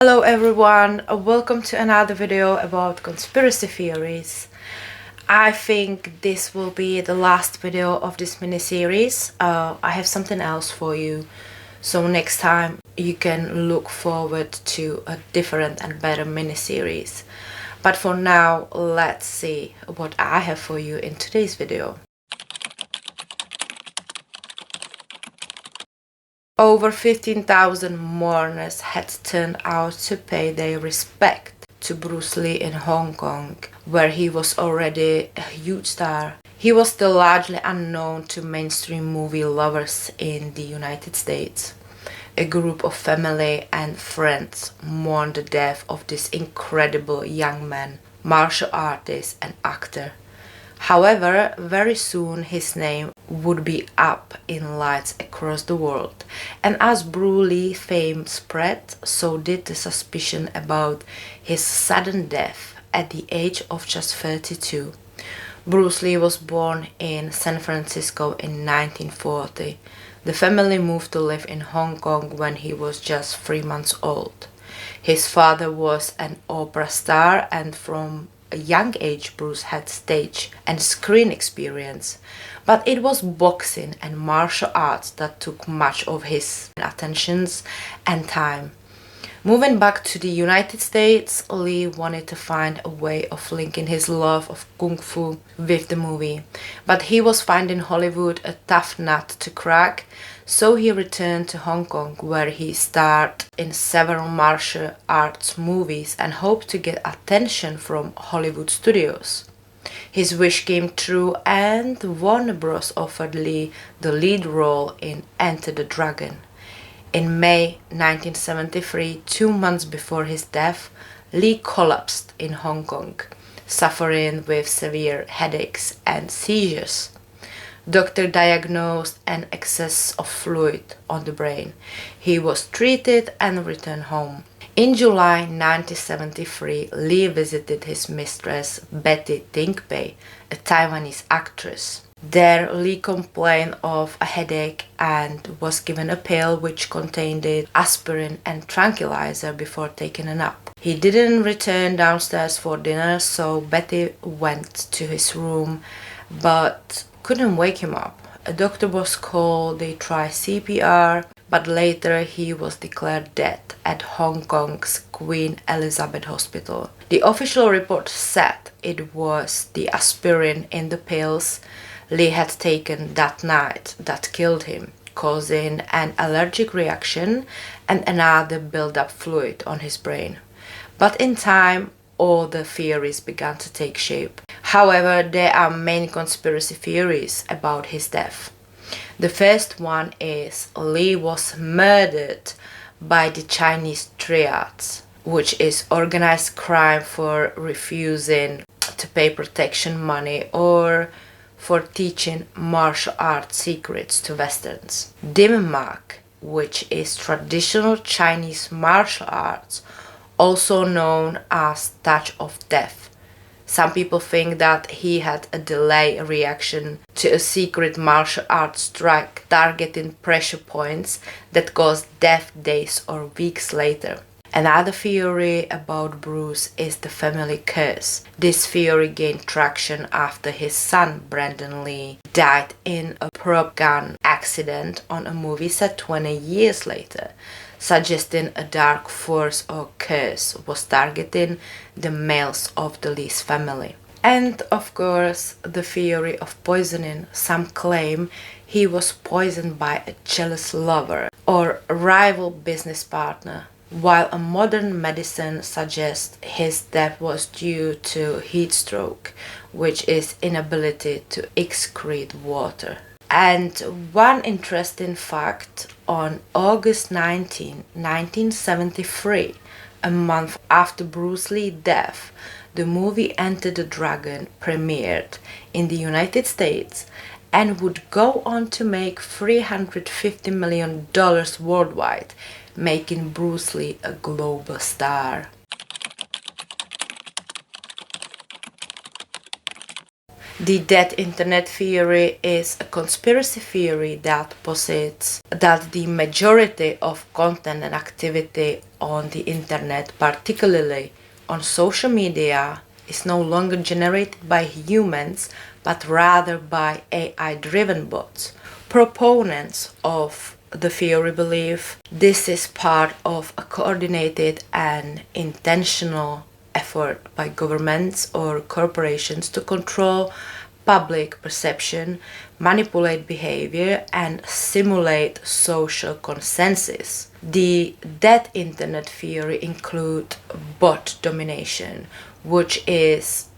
Hello everyone, welcome to another video about conspiracy theories. I think this will be the last video of this mini-series. I have something else for you, so next time you can look forward to a different and better mini-series. But for now, let's see what I have for you in today's video. Over 15,000 mourners had turned out to pay their respect to Bruce Lee in Hong Kong, where he was already a huge star. He was still largely unknown to mainstream movie lovers in the United States. A group of family and friends mourned the death of this incredible young man, martial artist and actor. However, very soon his name would be up in lights across the world, and as Bruce Lee's fame spread, so did the suspicion about his sudden death at the age of just 32. Bruce Lee was born in San Francisco in 1940. The family moved to live in Hong Kong when he was just 3 months old. His father was an opera star, and from a young age Bruce had stage and screen experience, but it was boxing and martial arts that took much of his attentions and time. Moving back to the United States, Lee wanted to find a way of linking his love of kung fu with the movie, but he was finding Hollywood a tough nut to crack, so he returned to Hong Kong, where he starred in several martial arts movies and hoped to get attention from Hollywood studios. His wish came true, and Warner Bros. Offered Lee the lead role in Enter the Dragon. In May 1973, 2 months before his death, Lee collapsed in Hong Kong, suffering with severe headaches and seizures. Doctor diagnosed an excess of fluid on the brain. He was treated and returned home. In July 1973, Lee visited his mistress Betty Tingpei, a Taiwanese actress. There, Lee complained of a headache and was given a pill which contained aspirin and tranquilizer before taking a nap. He didn't return downstairs for dinner, so Betty went to his room but couldn't wake him up. A doctor was called, they tried CPR, but later he was declared dead at Hong Kong's Queen Elizabeth Hospital. The official report said it was the aspirin in the pills Lee had taken that night that killed him, causing an allergic reaction and another build-up fluid on his brain. But in time, all the theories began to take shape. However, there are many conspiracy theories about his death. The first one is Lee was murdered by the Chinese triads, which is organized crime for refusing to pay protection money or for teaching martial arts secrets to Westerns. Dim mak, which is traditional Chinese martial arts, also known as touch of death. Some people think that he had a delay reaction to a secret martial arts strike targeting pressure points that caused death days or weeks later. Another theory about Bruce is the family curse. This theory gained traction after his son Brandon Lee died in a prop gun accident on a movie set 20 years later, suggesting a dark force or curse was targeting the males of the Lee's family. And of course, the theory of poisoning. Some claim he was poisoned by a jealous lover or a rival business partner, while a modern medicine suggests his death was due to heat stroke, which is inability to excrete water. And one interesting fact, on August 19, 1973, a month after Bruce Lee's death, the movie Enter the Dragon premiered in the United States and would go on to make $350 million worldwide, making Bruce Lee a global star. The dead internet theory is a conspiracy theory that posits that the majority of content and activity on the internet, particularly on social media, is no longer generated by humans but rather by AI-driven bots. Proponents of the theory believe this is part of a coordinated and intentional effort by governments or corporations to control public perception, manipulate behavior, and simulate social consensus. The dead internet theory include bot domination, which is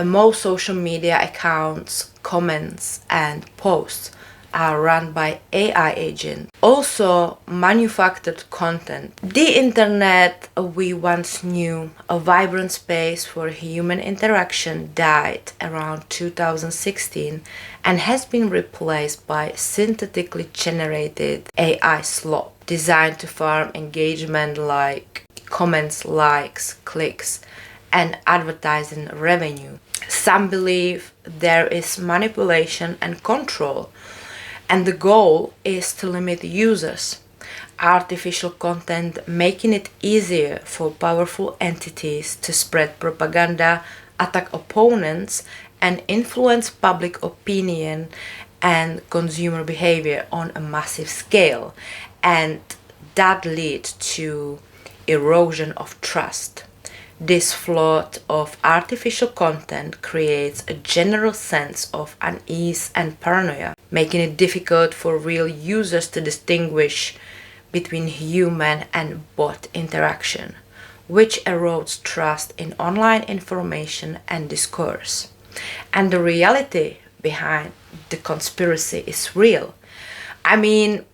most social media accounts, comments, and posts are run by AI agents. Also, manufactured content. The internet we once knew, a vibrant space for human interaction, died around 2016 and has been replaced by synthetically generated AI slop designed to farm engagement like comments, likes, clicks, and advertising revenue. Some believe there is manipulation and control, and the goal is to limit users. Artificial content making it easier for powerful entities to spread propaganda, attack opponents, and influence public opinion and consumer behavior on a massive scale. And that leads to erosion of trust. This flood of artificial content creates a general sense of unease and paranoia, making it difficult for real users to distinguish between human and bot interaction, which erodes trust in online information and discourse. And the reality behind the conspiracy is real. I mean,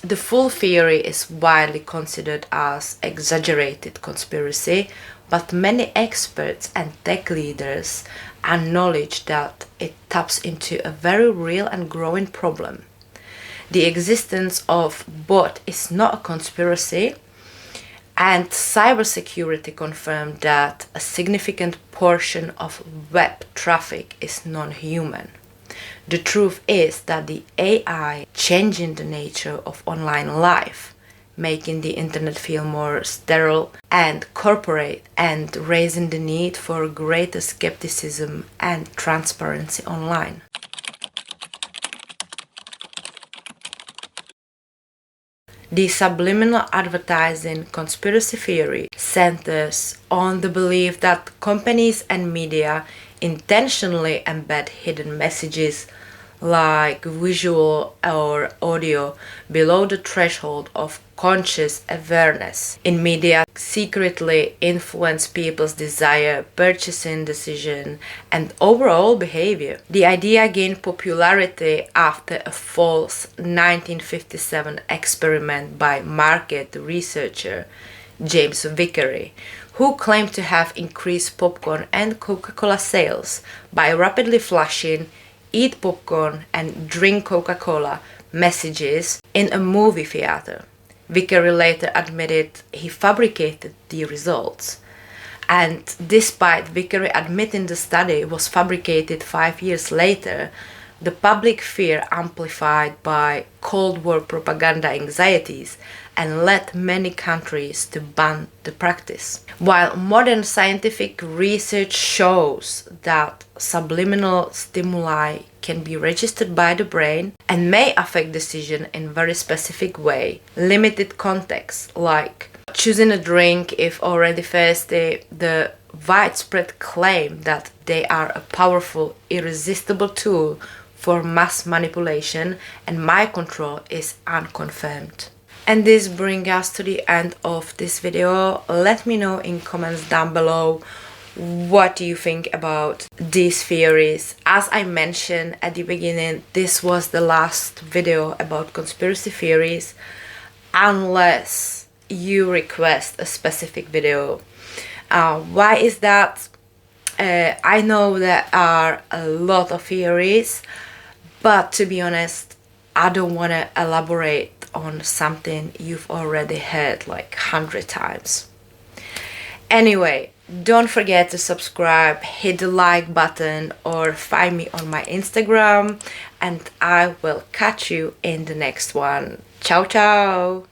the full theory is widely considered as exaggerated conspiracy, but many experts and tech leaders acknowledge that it taps into a very real and growing problem. The existence of bot is not a conspiracy, and cybersecurity confirmed that a significant portion of web traffic is non-human. The truth is that the AI changing the nature of online life, making the internet feel more sterile and corporate, and raising the need for greater skepticism and transparency online. The subliminal advertising conspiracy theory centers on the belief that companies and media intentionally embed hidden messages like visual or audio below the threshold of conscious awareness in media, secretly influence people's desire, purchasing decision, and overall behavior. The idea gained popularity after a false 1957 experiment by market researcher James Vickery, who claimed to have increased popcorn and Coca-Cola sales by rapidly flashing "Eat popcorn and drink Coca-Cola" messages in a movie theater. Vickery later admitted he fabricated the results. And despite Vickery admitting the study was fabricated 5 years later, the public fear amplified by Cold War propaganda anxieties and led many countries to ban the practice. While modern scientific research shows that subliminal stimuli can be registered by the brain and may affect decision in very specific way, limited contexts like choosing a drink if already thirsty, the widespread claim that they are a powerful, irresistible tool for mass manipulation and mind control is unconfirmed. And this brings us to the end of this video. Let me know in comments down below what do you think about these theories. As I mentioned at the beginning, this was the last video about conspiracy theories unless you request a specific video. Why is that? I know there are a lot of theories, but to be honest, I don't want to elaborate on something you've already heard like 100 times. Anyway, don't forget to subscribe, hit the like button, or find me on my Instagram, and I will catch you in the next one. Ciao, ciao!